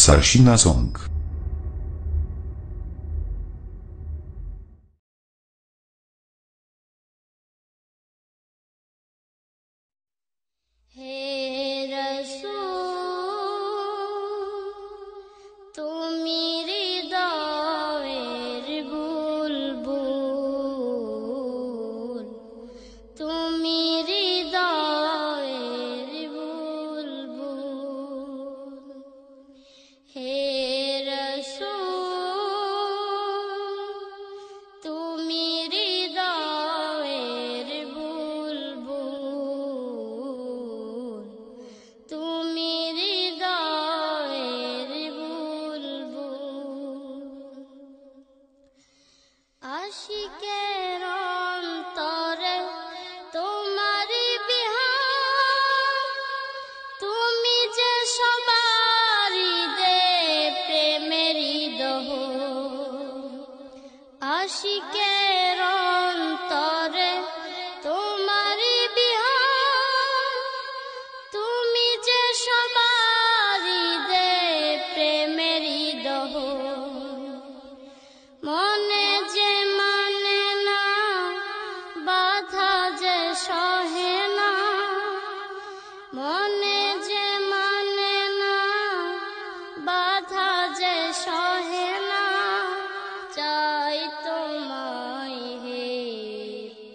Sarshina Song. আশিকের অন্তরে তোমারি বিহার, তুমি যে সবারই দে প্রেমেরই দোহার। আশিকের অন্তরে তোমারি বিহার, তুমি যে সবারই দে প্রেমেরই দোহার। মনে যে মানে না বাধা যে সহে না, মনে যে মানে না বাধা যে সহে না, চাই তোমায় হে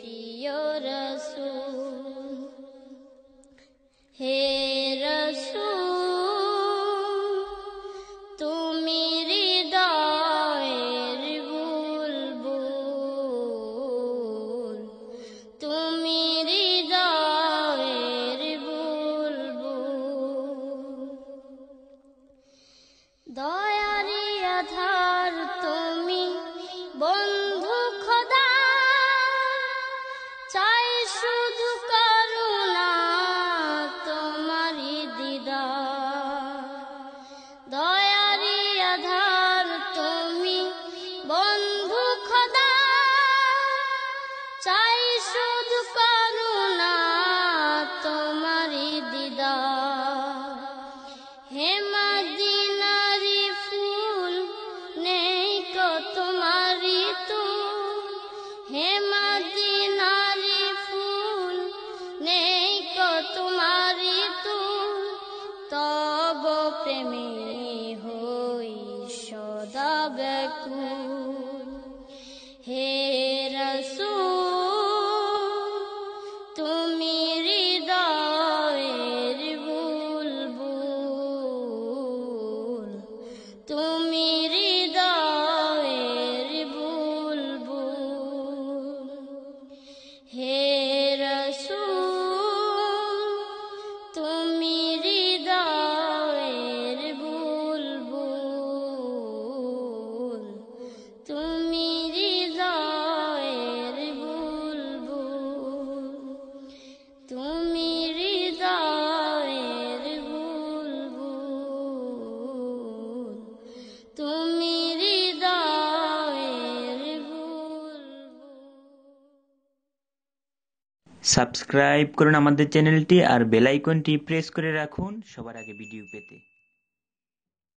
প্রিয় রাসূল। হে রাসূল তুমি হৃদয়ের বুলবুল, তুমি হৃদয়ের বুলবুল। দয়ারি আধার তুমি বন্ধু খোদা, চাই শুধু করুণা তোমারি দিদার। দয়ারি আধার তুমি বন্ধু খোদা, চাই শুধু করুণা তোমারি দিদার। হে মদিনারি ফুল নেই কো তোমারি তুল, হে মদিনারি ফুল নেই কো তোমারি তুল, তব প্রেমে হই সদা ব্যাকুল। হে রাসূল তুমি হৃদয়ের বুলবুল, তুমি হৃদয়ের বুলবুল। হে রাসূল তুমি হৃদয়ের বুলবুল, তুমি হৃদয়ের বুলবুল, তুমি হৃদয়ের বুলবুল, তুমি হৃদয়ের বুলবুল। সাবস্ক্রাইব করুন আমাদের চ্যানেলটি আর বেল আইকনটি প্রেস করে রাখুন সবার আগে ভিডিও পেতে।